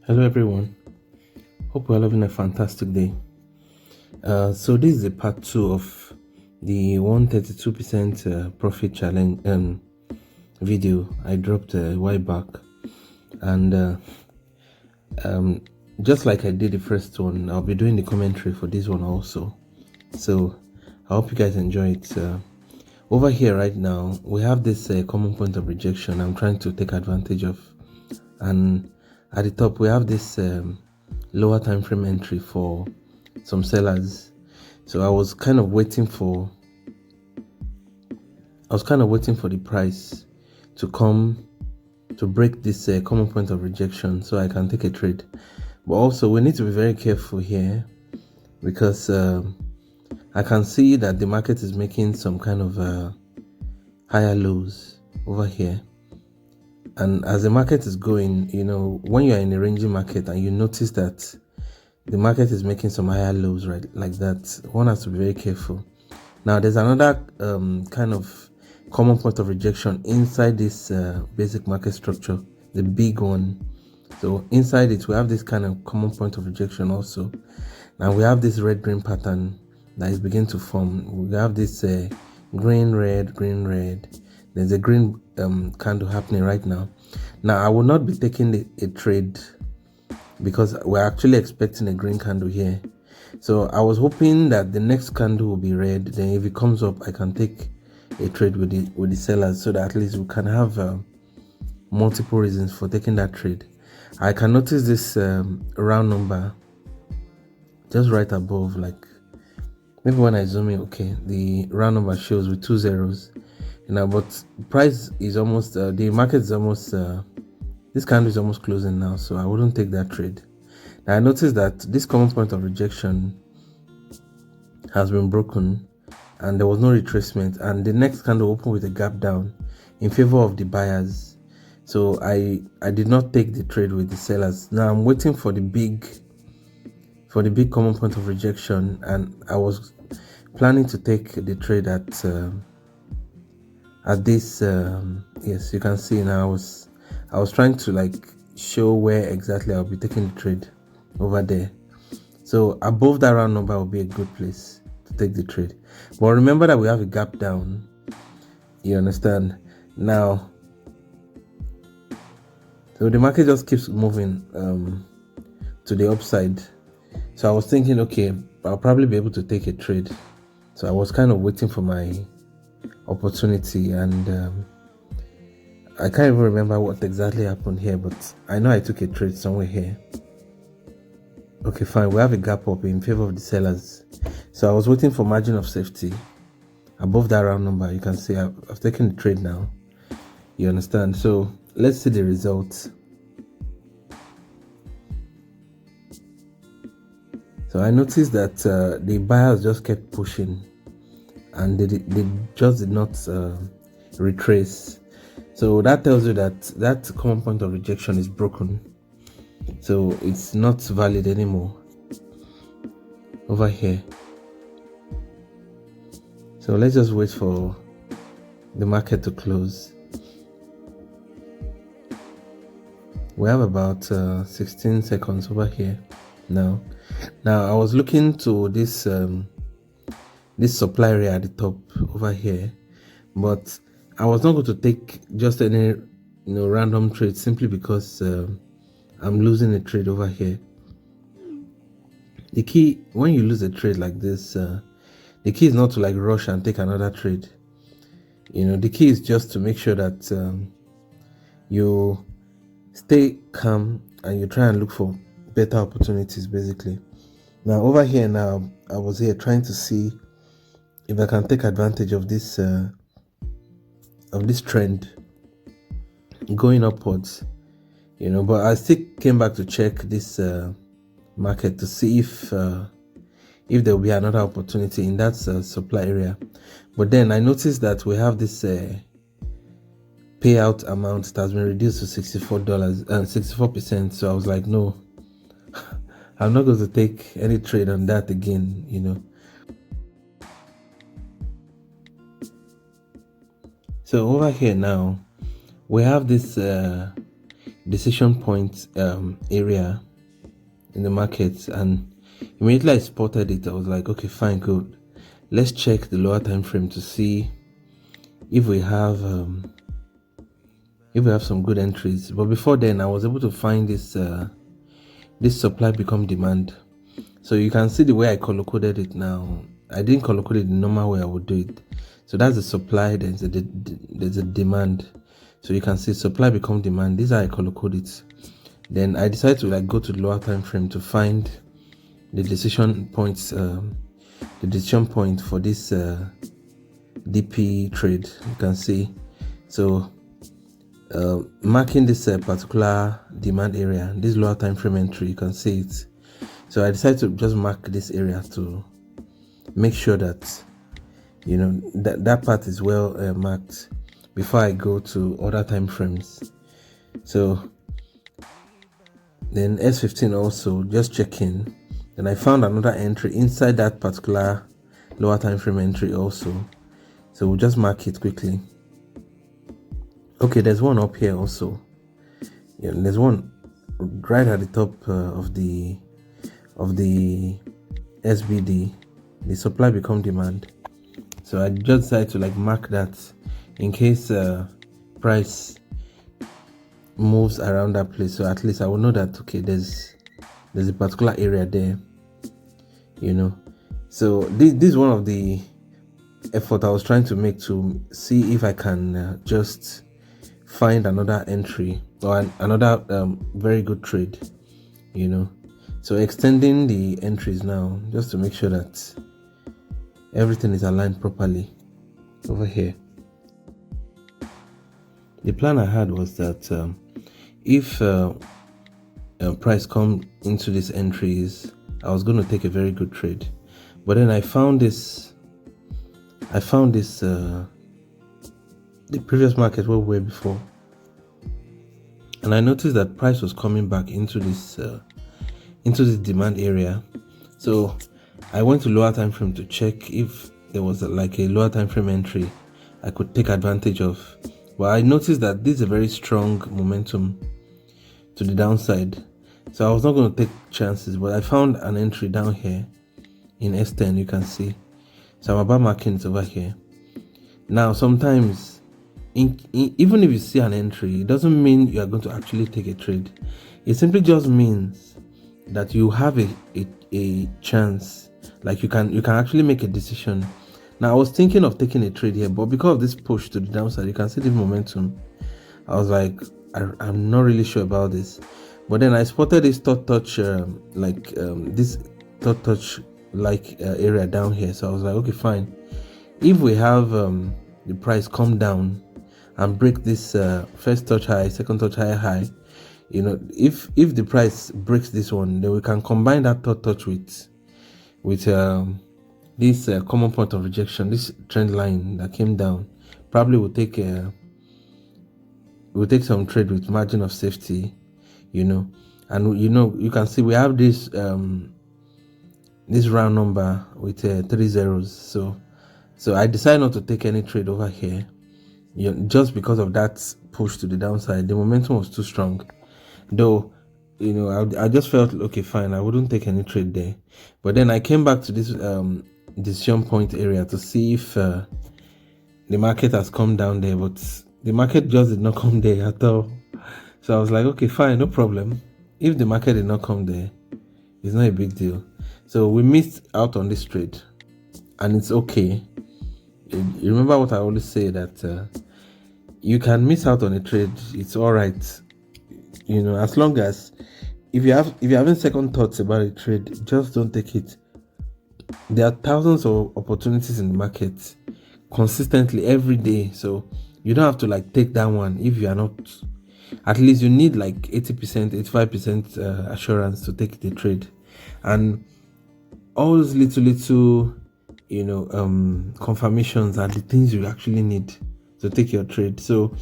Hello everyone, hope we're having a fantastic day. So this is a part 2 of the 132% profit challenge video I dropped a while back, and just like I did the first one, I'll be doing the commentary for this one also. So I hope you guys enjoy it. Over here right now we have this common point of rejection I'm trying to take advantage of, and at the top we have this lower time frame entry for some sellers. So I was kind of waiting for the price to come to break this common point of rejection so I can take a trade. But also we need to be very careful here because I can see that the market is making some kind of higher lows over here. And as the market is going, when you're in a ranging market and you notice that the market is making some higher lows, right, like that, one has to be very careful. Now there's another kind of common point of rejection inside this basic market structure, the big one. So inside it we have this kind of common point of rejection also. Now we have this red green pattern that is beginning to form. We have this green red. There's a green candle happening right now. Now I will not be taking a trade because we're actually expecting a green candle here. So I was hoping that the next candle will be red. Then if it comes up, I can take a trade with the sellers, so that at least we can have multiple reasons for taking that trade. I can notice this round number just right above, like maybe when I zoom in, okay, the round number shows with 2 zeros, but price is almost the market is almost this candle is almost closing now, so I wouldn't take that trade. Now I noticed that this common point of rejection has been broken and there was no retracement, and the next candle opened with a gap down in favor of the buyers. So I did not take the trade with the sellers. Now I'm waiting for the big common point of rejection, and I was planning to take the trade at this yes, you can see now I was trying to like show where exactly I'll be taking the trade over there. So above that round number will be a good place to take the trade. But remember that we have a gap down. You understand? Now, so the market just keeps moving to the upside. So I was thinking, okay, I'll probably be able to take a trade. So I was kind of waiting for my opportunity, and I can't even remember what exactly happened here, but I know I took a trade somewhere here. Okay, fine, we have a gap up in favor of the sellers. So I was waiting for margin of safety above that round number. You can see I've taken the trade now. You understand? So let's see the results. So I noticed that the buyers just kept pushing, and they just did not retrace. So that tells you that that common point of rejection is broken. So it's not valid anymore over here. So let's just wait for the market to close. We have about 16 seconds over here now. Now I was looking to this this supply area at the top over here, but I was not going to take just any random trade simply because I'm losing a trade over here. The key when you lose a trade like this, the key is not to like rush and take another trade. The key is just to make sure that you stay calm and you try and look for better opportunities, basically. Now over here now, I was here trying to see if I can take advantage of this trend going upwards, but I still came back to check this market to see if there will be another opportunity in that supply area. But then I noticed that we have this payout amount that has been reduced to $64 and 64%. So I was like, no, I'm not going to take any trade on that again. So over here now we have this decision point area in the market, and immediately I spotted it. I was like, okay, fine, good. Let's check the lower time frame to see if we have some good entries. But before then, I was able to find this this supply become demand. So you can see the way I color coded it now. I didn't color code it the normal way I would do it. So that's the supply, there's a demand. So you can see supply become demand. This is how I color code it. Then I decided to like go to the lower time frame to find the decision points, the decision point for this DP trade. You can see, so marking this particular demand area, this lower time frame entry, you can see it. So I decided to just mark this area to make sure that that part is well marked before I go to other time frames. So then S15 also, just checking. Then I found another entry inside that particular lower time frame entry also. So we'll just mark it quickly. Okay, there's one up here also. Yeah, there's one right at the top of the SBD, the supply become demand. So I just decided to like mark that in case price moves around that place. So at least I will know that okay, there's a particular area there. So this is one of the effort I was trying to make to see if I can just find another entry or another very good trade. So extending the entries now just to make sure that everything is aligned properly over here. The plan I had was that if price come into these entries, I was going to take a very good trade. But then I found this the previous market where we were before, and I noticed that price was coming back into this demand area. So I went to lower time frame to check if there was like a lower time frame entry I could take advantage of. But I noticed that this is a very strong momentum to the downside, so I was not going to take chances. But I found an entry down here in S10, you can see. So I'm about marking it over here. Now sometimes even if you see an entry, it doesn't mean you are going to actually take a trade. It simply just means that you have a chance, like you can actually make a decision. Now I was thinking of taking a trade here, but because of this push to the downside, you can see the momentum. I was like, I'm not really sure about this. But then I spotted this third touch this third touch area down here. So I was like, okay, fine. If we have the price come down and break this first touch high, second touch high, if the price breaks this one, then we can combine that third touch with this common point of rejection, this trend line that came down. Probably we'll take some trade with margin of safety, and you can see we have this this round number with 3 zeros. So I decided not to take any trade over here, just because of that push to the downside. The momentum was too strong, though. I just felt okay, fine, I wouldn't take any trade there. But then I came back to this decision point area to see if the market has come down there, but the market just did not come there at all. So I was like, okay, fine, no problem. If the market did not come there, it's not a big deal. So we missed out on this trade, and it's okay. You remember what I always say, that you can miss out on a trade. It's all right, as long as if you're having second thoughts about a trade, just don't take it. There are thousands of opportunities in the market consistently every day, so you don't have to like take that one if you are not. At least you need like 80%, 85% assurance to take the trade, and all those little confirmations are the things you actually need to take your trade. So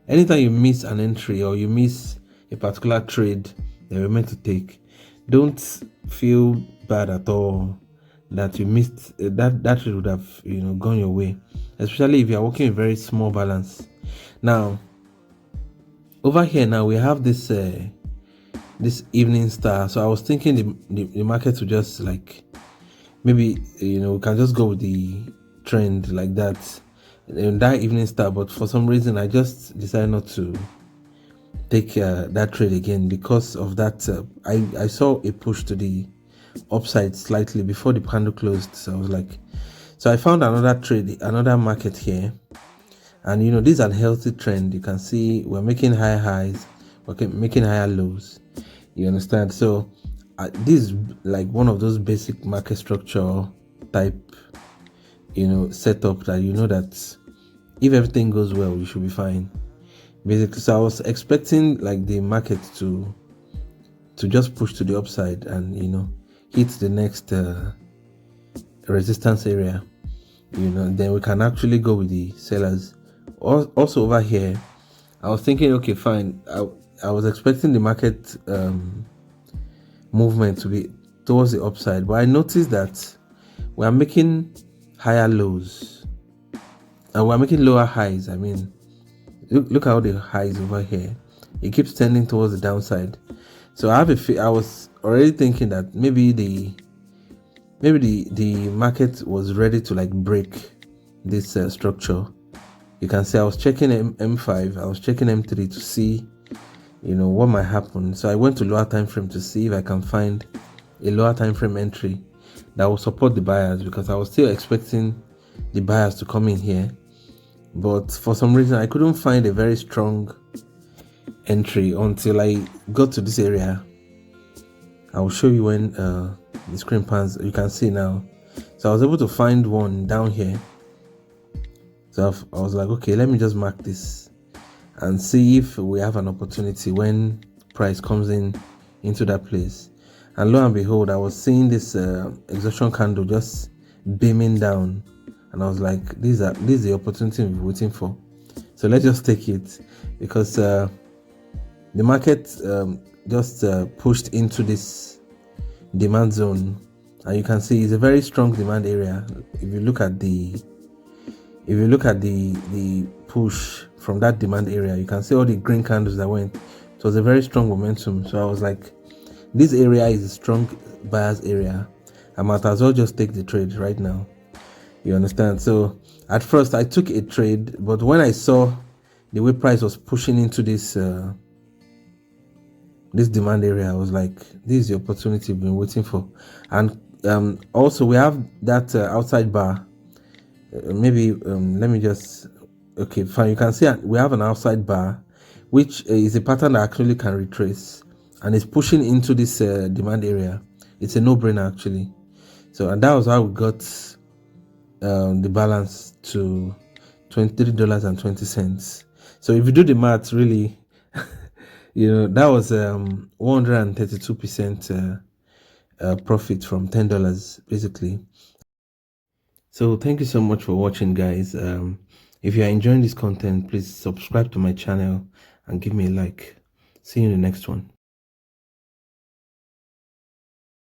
anytime you miss an entry or you miss a particular trade that you're meant to take, don't feel bad at all that you missed that trade would have gone your way, especially if you are working a very small balance. Now over here now we have this this evening star. So I was thinking the market would just like, maybe we can just go with the trend like that in that evening star, but for some reason I just decided not to take that trade again because of that. I saw a push to the upside slightly before the candle closed, so I was like, so I found another trade, another market here. And this is a healthy trend. You can see we're making higher highs, we're making higher lows. You understand? So this is like one of those basic market structure type setup that that if everything goes well, you should be fine, basically. So I was expecting like the market to just push to the upside and hit the next resistance area. Then we can actually go with the sellers. Also over here, I was thinking, okay, fine, I was expecting the market movement to be towards the upside, but I noticed that we are making higher lows and we're making lower highs. I mean, look at all the highs over here. It keeps tending towards the downside. So I was already thinking that maybe the market was ready to like break this structure. You can see I was checking M5, I was checking M3 to see what might happen. So I went to lower time frame to see if I can find a lower time frame entry that will support the buyers, because I was still expecting the buyers to come in here, but for some reason I couldn't find a very strong entry until I got to this area. I will show you when the screen pans. You can see now. So I was able to find one down here. So I was like, okay, let me just mark this and see if we have an opportunity when price comes into that place. And lo and behold, I was seeing this exhaustion candle just beaming down, and I was like, this is the opportunity we're waiting for. So let's just take it, because the market just pushed into this demand zone, and you can see it's a very strong demand area. If you look at the push from that demand area, you can see all the green candles that went. It was a very strong momentum. So I was like, this area is a strong buyers area. I might as well just take the trade right now. You understand? So at first I took a trade, but when I saw the way price was pushing into this this demand area, I was like, this is the opportunity we've been waiting for. And also we have that outside bar. Maybe let me just, okay, fine. You can see we have an outside bar, which is a pattern that actually can retrace, and it's pushing into this demand area. It's a no-brainer actually. So, and that was how we got the balance to $23.20. So if you do the math, really, that was 132% profit from $10 basically. So thank you so much for watching, guys. If you are enjoying this content, please subscribe to my channel and give me a like. See you in the next one.